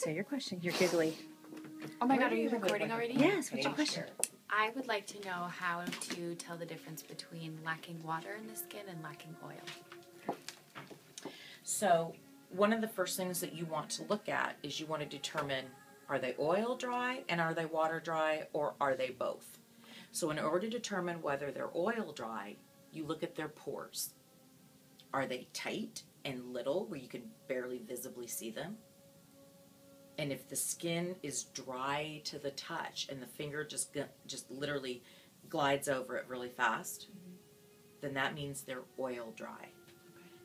Say your question. You're giggly. Oh my God, are you recording already? Yes, what's your question? I would like to know how to tell the difference between lacking water in the skin and lacking oil. So one of the first things that you want to look at is you want to determine, are they oil dry and are they water dry, or are they both? So in order to determine whether they're oil dry, you look at their pores. Are they tight and little where you can barely visibly see them? And if the skin is dry to the touch and the finger just literally glides over it really fast, then that means they're oil dry.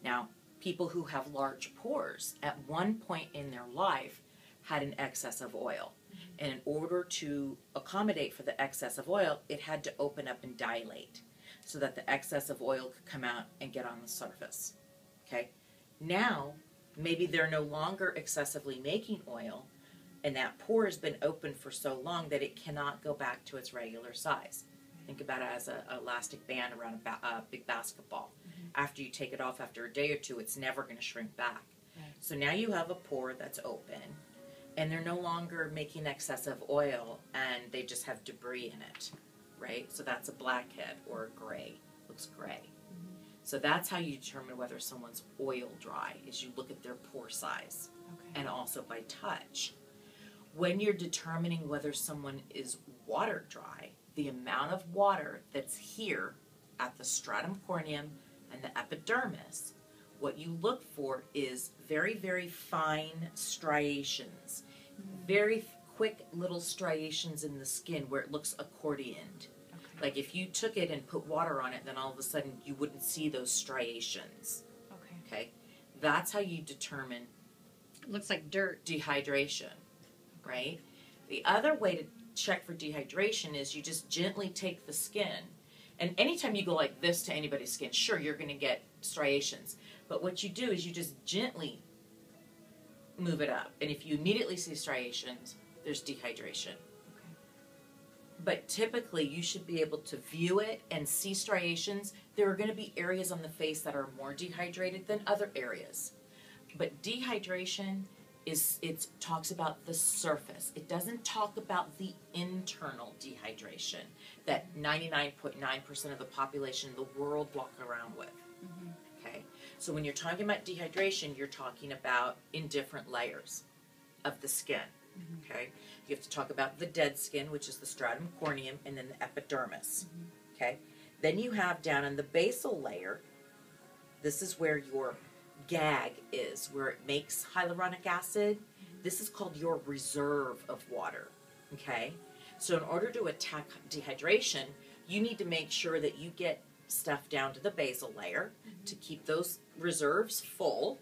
Now, people who have large pores at one point in their life had an excess of oil. And in order to accommodate for the excess of oil, it had to open up and dilate so that the excess of oil could come out and get on the surface. Okay? Now, maybe they're no longer excessively making oil, and that pore has been open for so long that it cannot go back to its regular size. Think about it as an elastic band around a big basketball. After you take it off after a day or two, it's never going to shrink back. So now you have a pore that's open, and they're no longer making excessive oil, and they just have debris in it, right? So that's a blackhead or a gray. Looks gray. So that's how you determine whether someone's oil dry, is you look at their pore size, and also by touch. When you're determining whether someone is water dry, the amount of water that's here at the stratum corneum and the epidermis, what you look for is very, very fine striations, very quick little striations in the skin where it looks accordioned. Like if you took it and put water on it, then all of a sudden you wouldn't see those striations. Okay? That's how you determine It looks like dirt. dehydration, right? The other way to check for dehydration is you just gently take the skin, and anytime you go like this to anybody's skin, sure, you're going to get striations. But what you do is you just gently move it up. And if you immediately see striations, there's dehydration. But typically, you should be able to view it and see striations. There are going to be areas on the face that are more dehydrated than other areas. But dehydration it talks about the surface. It doesn't talk about the internal dehydration that 99.9% of the population in the world walk around with. Okay? So when you're talking about dehydration, you're talking about in different layers of the skin. Okay? You have to talk about the dead skin, which is the stratum corneum, and then the epidermis. Okay? Then you have down in the basal layer, this is where your gag is, where it makes hyaluronic acid. This is called your reserve of water. Okay? So in order to attack dehydration, you need to make sure that you get stuff down to the basal layer to keep those reserves full,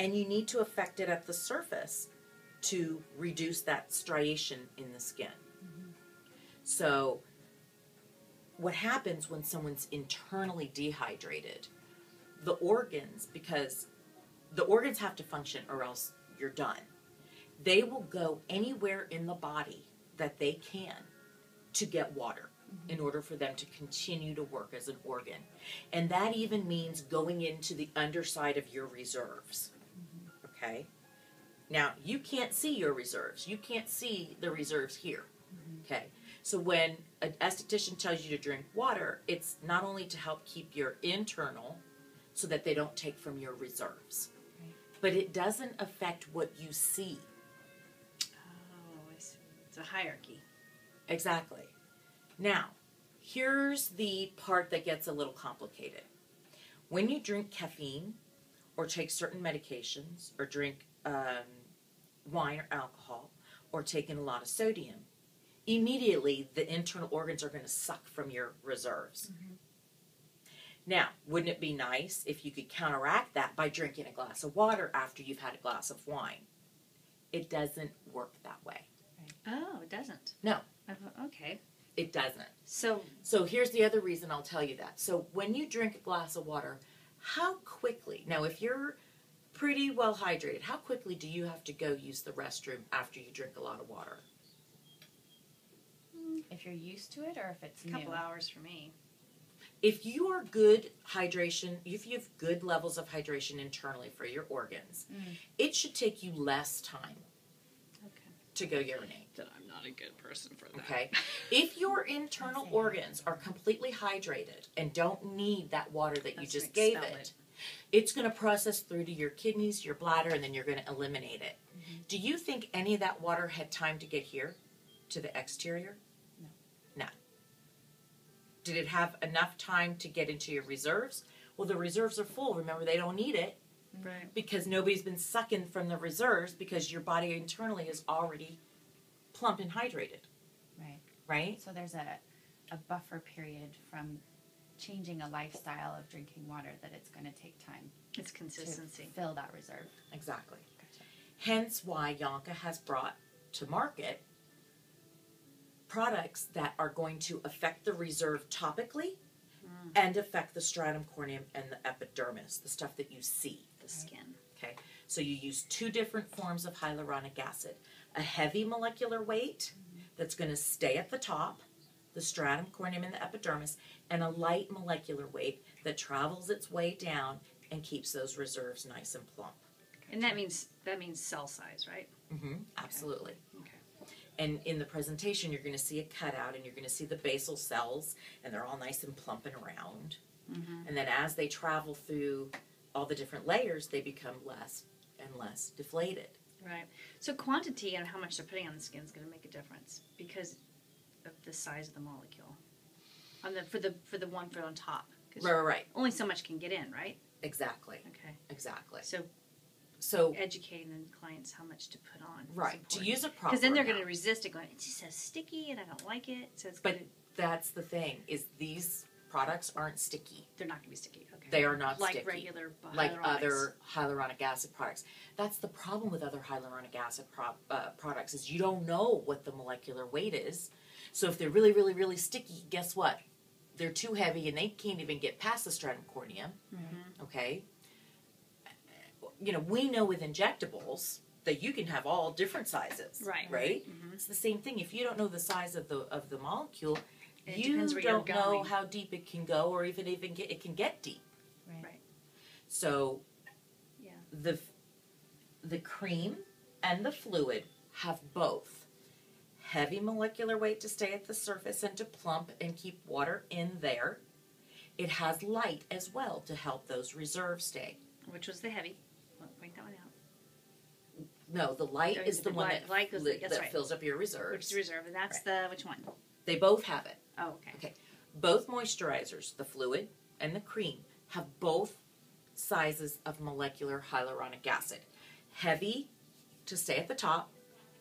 and you need to affect it at the surface to reduce that striation in the skin. So what happens when someone's internally dehydrated, the organs, because the organs have to function or else you're done, they will go anywhere in the body that they can to get water in order for them to continue to work as an organ. And that even means going into the underside of your reserves. Okay? Now, you can't see your reserves. You can't see the reserves here. Okay? So when an esthetician tells you to drink water, it's not only to help keep your internal so that they don't take from your reserves, but it doesn't affect what you see. Oh, I see. It's a hierarchy. Exactly. Now, here's the part that gets a little complicated. When you drink caffeine or take certain medications or drink wine or alcohol or take in a lot of sodium, immediately the internal organs are going to suck from your reserves. Now, wouldn't it be nice if you could counteract that by drinking a glass of water after you've had a glass of wine? It doesn't work that way. Oh, it doesn't. No, Okay. it doesn't. So So here's the other reason I'll tell you that. So when you drink a glass of water, how quickly, now if you're pretty well hydrated, how quickly do you have to go use the restroom after you drink a lot of water? If you're used to it or if it's a couple new? hours for me. If you are good hydration, if you have good levels of hydration internally for your organs, it should take you less time to go urinate. That I'm not a good person for that. Okay? If your internal organs are completely hydrated and don't need that water that you That's just right, gave expel it, it's going to process through to your kidneys, your bladder, and then you're going to eliminate it. Do you think any of that water had time to get here to the exterior? No. Did it have enough time to get into your reserves? Well, the reserves are full. Remember, they don't need it Right. because nobody's been sucking from the reserves because your body internally is already plump and hydrated, Right. right? So there's a buffer period from changing a lifestyle of drinking water that it's going to take time It's consistency. to fill that reserve. Exactly. Gotcha. Hence why Yonka has brought to market products that are going to affect the reserve topically and affect the stratum corneum and the epidermis, the stuff that you see. The skin. Okay, so you use two different forms of hyaluronic acid. A heavy molecular weight that's going to stay at the top, the stratum corneum and the epidermis, and a light molecular weight that travels its way down and keeps those reserves nice and plump. And that means cell size, right? Absolutely. Okay. And in the presentation, you're going to see a cutout, and you're going to see the basal cells, and they're all nice and plump and round. And then as they travel through all the different layers, they become less and less deflated. Right. So quantity and how much they're putting on the skin is going to make a difference because of the size of the molecule. On the for the one on top. 'Cause Right. only so much can get in, right? Exactly. Okay. Exactly. So So, educating the clients how much to put on. right, to use a proper Because then they're amount. going to resist it, going, it just says sticky and I don't like it. So it's But going to, that's the thing, is these products aren't sticky. they're not going to be sticky. Okay. They are not like sticky. regular Like hyaluronics. other hyaluronic acid products. That's the problem with other hyaluronic acid products, is you don't know what the molecular weight is. So if they're really, really, really sticky, guess what? They're too heavy and they can't even get past the stratum corneum. Okay? You know, we know with injectables that you can have all different sizes. Right. Right? It's the same thing. If you don't know the size of the molecule, It you depends where you're don't know going. how deep it can go, or even it can get deep. Right. So Yeah. the cream and the fluid have both heavy molecular weight to stay at the surface and to plump and keep water in there. It has light as well to help those reserves stay. Which was the heavy. Well, point that one out. No, the light Oh, is the the one light- light goes- that that's right. fills up your Which reserves. is reserve, and that's Right. which one? They both have it. Oh, okay. Okay. Both moisturizers, the fluid and the cream, have both sizes of molecular hyaluronic acid. Heavy to stay at the top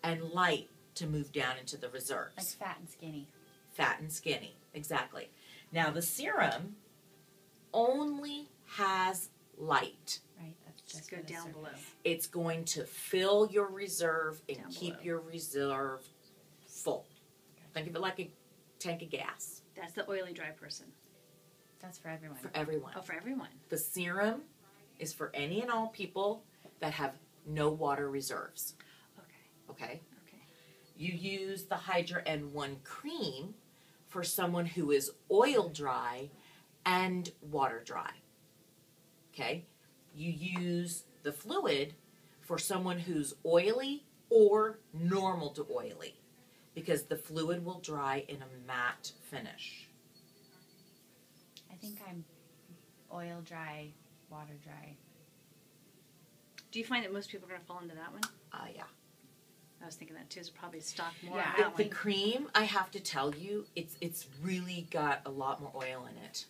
and light to move down into the reserves. Like fat and skinny. Fat and skinny, exactly. Now the serum only has light. Right. That's Just just go for the down surface. below. It's going to fill your reserve and Down keep below. your reserve full. Think of it like a tank of gas That's the oily, dry person. That's for everyone. for everyone. Oh, for everyone. The serum is for any and all people that have no water reserves. Okay. Okay? Okay. You use the Hydra N1 cream for someone who is oil dry and water dry. Okay? You use the fluid for someone who's oily or normal to oily, because the fluid will dry in a matte finish. I think I'm oil dry, water dry. Do you find that most people are going to fall into that one? Yeah. I was thinking that too. So probably stock more Yeah, on The, that the one. cream, I have to tell you, it's really got a lot more oil in it.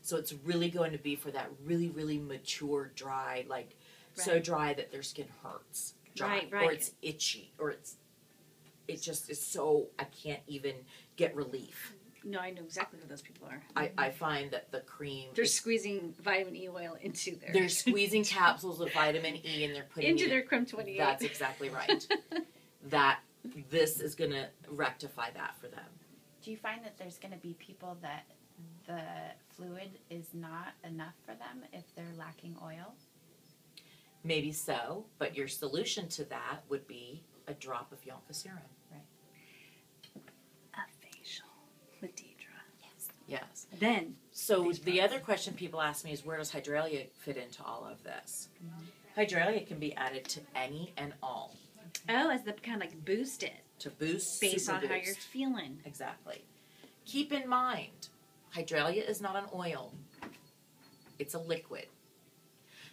So it's really going to be for that really, really mature, dry, like so Right. dry that their skin hurts, dry, Right, right. or it's itchy, or it just is so I can't even get relief. No, I know exactly who those people are. I find that the cream, They're squeezing vitamin E oil into their they're squeezing capsules of vitamin E and they're putting into it. their Creme 28. That's exactly right. That this is going to rectify that for them. Do you find that there's going to be people that the fluid is not enough for them if they're lacking oil? Maybe so, but your solution to that would be a drop of Yonka serum. a facial with Deidre. Yes. Then So These the products. other question people ask me is, where does Hydralia fit into all of this? Hydralia can be added to any and all Oh, as the kind of like boost it to boost based super on how boost. you're feeling. Exactly. Keep in mind, Hydralia is not an oil. It's a liquid.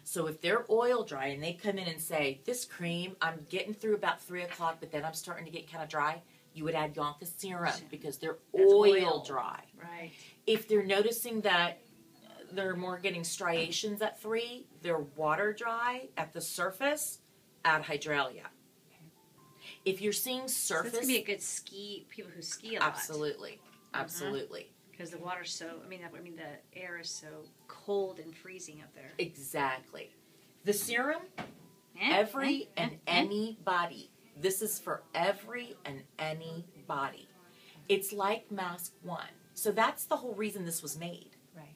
So if they're oil dry and they come in and say, this cream, I'm getting through about 3 o'clock, but then I'm starting to get kind of dry, you would add Yonka serum because they're That's oil oil. dry. Right. If they're noticing that they're more getting striations at 3, they're water dry at the surface, add Hydralia. If you're seeing So surface, that's gonna be a good people who ski a lot. absolutely, absolutely. Because the water's so, I mean, the air is so cold and freezing up there. Exactly. The serum, every and any body. This is for every and any body. It's like Mask One. So that's the whole reason this was made. Right.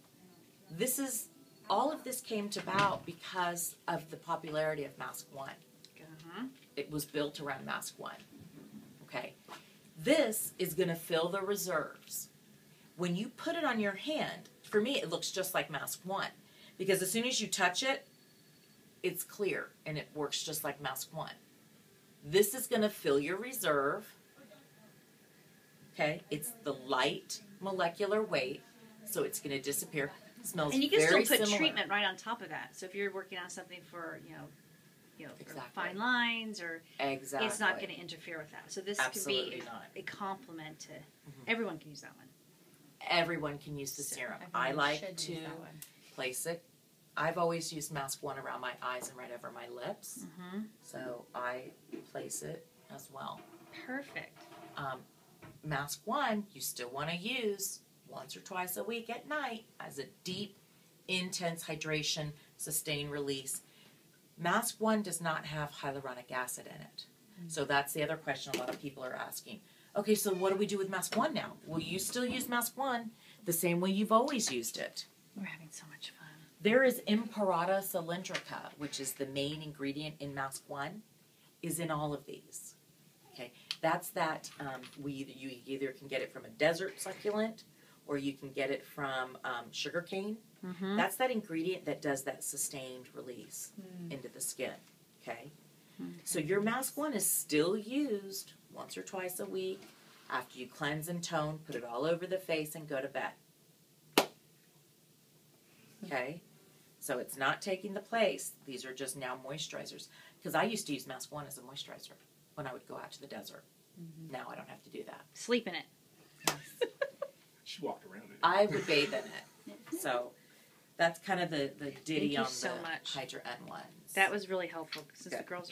All of this came about because of the popularity of Mask One. Uh-huh. It was built around Mask One. Okay. This is going to fill the reserves. When you put it on your hand, for me, it looks just like Mask One. Because as soon as you touch it, it's clear and it works just like Mask One. This is going to fill your reserve. Okay. It's the light molecular weight, so it's going to disappear. It smells And you can very still put similar. treatment right on top of that. So if you're working on something for, for Exactly. fine lines or Exactly. it's not going to interfere with that. So this Absolutely could be not. a complement to everyone can use that one. Everyone can use the serum. I Everyone like should to use that one. place it. I've always used Mask One around my eyes and right over my lips. Mm-hmm. So I place it as well. Perfect. Mask One, you still want to use once or twice a week at night as a deep, intense hydration, sustained release. Mask One does not have hyaluronic acid in it. So that's the other question a lot of people are asking. Okay, so what do we do with Mask One now? Will you still use Mask One the same way you've always used it? We're having so much fun. There is Imparata cylindrica, which is the main ingredient in Mask One, is in all of these. Okay, that's that. You either can get it from a desert succulent, or you can get it from sugarcane. Mm-hmm. That's that ingredient that does that sustained release into the skin. Okay, so your Mask One is still used once or twice a week after you cleanse and tone. Put it all over the face and go to bed. Okay. So it's not taking the place. These are just now moisturizers. Because I used to use Mask One as a moisturizer when I would go out to the desert. Now I don't have to do that. Sleep in it. She walked around it. I would bathe in it. So that's kind of the ditty you on so the much. Hydra N ones. That was really helpful since the Good. girls